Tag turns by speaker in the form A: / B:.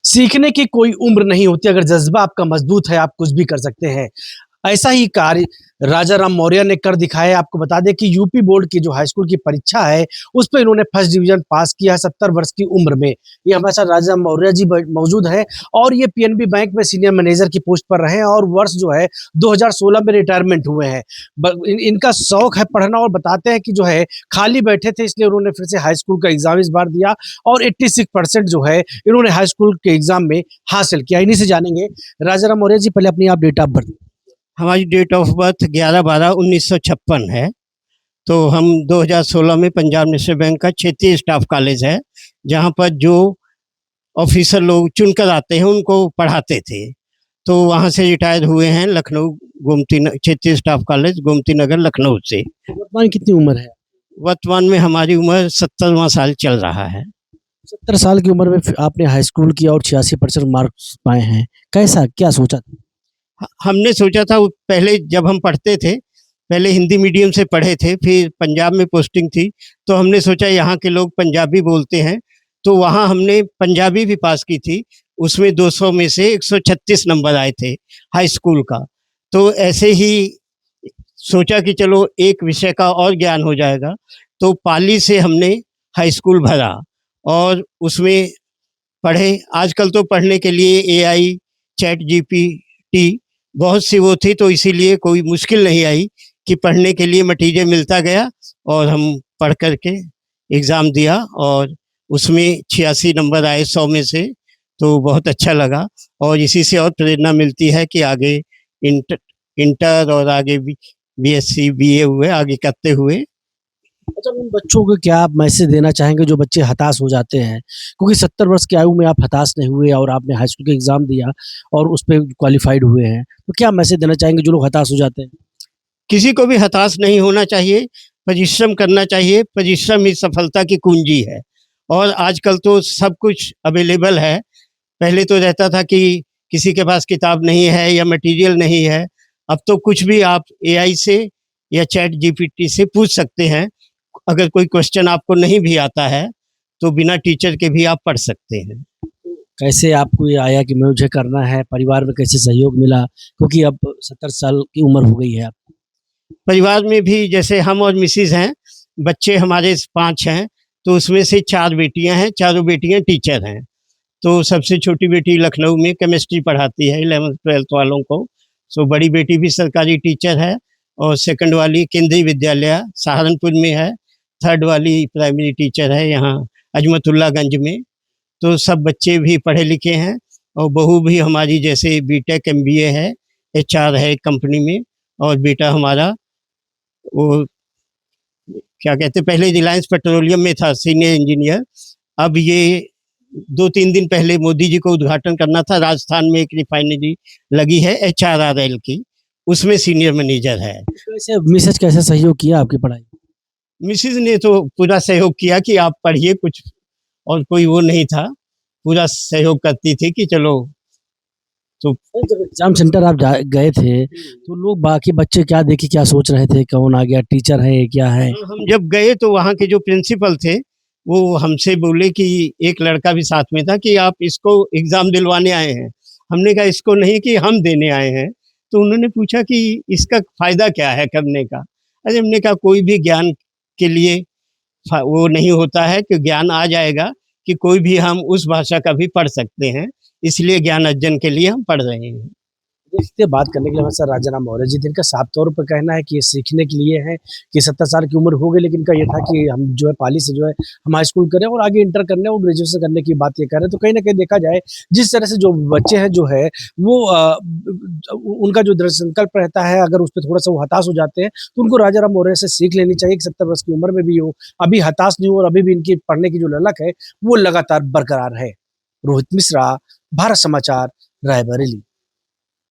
A: सीखने की कोई उम्र नहीं होती, अगर जज़्बा आपका मज़बूत है, आप कुछ भी कर सकते हैं। ऐसा ही कार्य राजा राम मौर्य ने कर दिखाया है। आपको बता दें कि यूपी बोर्ड की जो हाई स्कूल की परीक्षा है, उस पे इन्होंने फर्स्ट डिवीज़न पास किया है 70 वर्ष की उम्र में। ये हमारे साथ राजा मौर्य जी ब मौजूद हैं और ये पीएनबी बैंक में सीनियर मैनेजर की पोस्ट पर रहे हैं और वर्ष जो है 2016 में रिटायरमेंट हुए हैं। इनका शौक है पढ़ना और बताते हैं कि जो है खाली बैठे थे, इसलिए उन्होंने फिर से हाई स्कूल का एग्ज़ाम इस बार दिया और 86% जो है इन्होंने हाई स्कूल के एग्ज़ाम में हासिल किया। इन्हीं से जानेंगे। राजा राम मौर्य जी, पहले अपनी आप डेट ऑफ बर्थ।
B: हमारी डेट ऑफ बर्थ 11/12/1956 है। तो हम 2016 में पंजाब नेशनल बैंक का क्षेत्रीय स्टाफ कॉलेज है, जहाँ पर जो ऑफिसर लोग चुनकर आते हैं उनको पढ़ाते थे। तो वहाँ से रिटायर हुए हैं लखनऊ क्षेत्रीय स्टाफ कॉलेज गोमती नगर लखनऊ से।
A: वर्तमान कितनी उम्र है?
B: वर्तमान में हमारी उम्र 70वां साल चल रहा है।
A: 70 साल की उम्र में आपने हाई स्कूल किया और 86% मार्क्स पाए हैं। कैसा, क्या सोचा था?
B: हमने सोचा था पहले जब हम पढ़ते थे, पहले हिंदी मीडियम से पढ़े थे, फिर पंजाब में पोस्टिंग थी, तो हमने सोचा यहाँ के लोग पंजाबी बोलते हैं, तो वहाँ हमने पंजाबी भी पास की थी। उसमें 200 में से 136 नंबर आए थे हाई स्कूल का। तो ऐसे ही सोचा कि चलो एक विषय का और ज्ञान हो जाएगा, तो पाली से हमने हाई स्कूल भरा और उसमें पढ़े। आजकल तो पढ़ने के लिए एआई, चैट जीपीटी बहुत सी वो थी, तो इसीलिए कोई मुश्किल नहीं आई कि पढ़ने के लिए मटीरियल मिलता गया और हम पढ़ कर के एग्ज़ाम दिया और उसमें 86 नंबर आए 100 में से। तो बहुत अच्छा लगा और इसी से और प्रेरणा मिलती है कि आगे इंटर इंटर और आगे भी बीएससी बीए हुए आगे करते हुए।
A: अच्छा, उन बच्चों को क्या आप मैसेज देना चाहेंगे जो बच्चे हताश हो जाते हैं? क्योंकि 70 वर्ष की आयु में आप हताश नहीं हुए और आपने हाई स्कूल का एग्ज़ाम दिया और उस पे क्वालिफ़ाइड हुए हैं। तो क्या मैसेज देना चाहेंगे जो लोग हताश हो जाते हैं?
B: किसी को भी हताश नहीं होना चाहिए, परिश्रम करना चाहिए। परिश्रम ही सफलता की कुंजी है और आजकल तो सब कुछ अवेलेबल है। पहले तो रहता था कि किसी के पास किताब नहीं है या मटेरियल नहीं है। अब तो कुछ भी आप एआई से या चैट जीपीटी से पूछ सकते हैं। अगर कोई क्वेश्चन आपको नहीं भी आता है, तो बिना टीचर के भी आप पढ़ सकते हैं।
A: कैसे आपको ये आया कि मुझे करना है? परिवार में कैसे सहयोग मिला? क्योंकि अब 70 साल की उम्र हो गई है आपकी।
B: परिवार में भी जैसे हम और मिसेज़ हैं, बच्चे हमारे 5 हैं, तो उसमें से 4 बेटियां हैं, चारों बेटियां टीचर हैं। तो सबसे छोटी बेटी लखनऊ में केमिस्ट्री पढ़ाती है 11th-12th वालों को। सो बड़ी बेटी भी सरकारी टीचर है और सेकंड वाली केंद्रीय विद्यालय सहारनपुर में है। थर्ड वाली प्राइमरी टीचर है यहाँ अजमतुल्लागंज में। तो सब बच्चे भी पढ़े लिखे हैं और बहू भी हमारी जैसे बीटेक एमबीए है, एचआर है एक कंपनी में। और बेटा हमारा वो क्या कहते हैं, पहले रिलायंस पेट्रोलियम में था सीनियर इंजीनियर। अब ये 2-3 दिन पहले मोदी जी को उद्घाटन करना था, राजस्थान में एक रिफाइनरी लगी है एचआरआरएल की, उसमें सीनियर मैनेजर है।
A: कैसे मिसेज कैसे सहयोग किया आपकी पढ़ाई?
B: मिसेज ने तो पूरा सहयोग किया कि आप पढ़िए, कुछ और कोई वो नहीं था, पूरा सहयोग करती थी कि चलो। तो
A: जब एग्ज़ाम सेंटर आप गए थे, तो लोग बाकी बच्चे क्या देखे, क्या सोच रहे थे? कौन आ गया? टीचर है, क्या है?
B: हम जब गए तो वहाँ के जो प्रिंसिपल थे, वो हमसे बोले कि एक लड़का भी साथ में था कि आप इसको एग्ज़ाम दिलवाने आए हैं? हमने कहा इसको नहीं, कि हम देने आए हैं। तो उन्होंने पूछा कि इसका फ़ायदा क्या है करने का? अरे हमने कहा कोई भी ज्ञान के लिए वो नहीं होता है कि ज्ञान आ जाएगा, कि कोई भी हम उस भाषा का भी पढ़ सकते हैं, इसलिए ज्ञान अर्जन के लिए हम पढ़ रहे हैं।
A: इससे बात करने के लिए हमारे साथ राजा राम मौर्य जी थे। इनका साफ तौर पर कहना है कि ये सीखने के लिए है कि 70 साल की उम्र हो गई, लेकिन इनका ये था कि हम जो है पाली से जो है हम हाई स्कूल करें और आगे इंटर करने और ग्रेजुएशन करने की बात ये कर रहे हैं। तो कहीं न कहीं देखा जाए, जिस तरह से जो बच्चे हैं जो है वो उनका जो दृढ़ संकल्प रहता है, अगर उसपे थोड़ा-सा वो हताश हो जाते हैं, तो उनको राजा राम मौर्य से सीख लेनी चाहिए कि 70 वर्ष की उम्र में भी वो अभी हताश नहीं हो और अभी भी इनकी पढ़ने की जो ललक है, वो लगातार बरकरार है। रोहित मिश्रा, भारत समाचार, रायबरेली।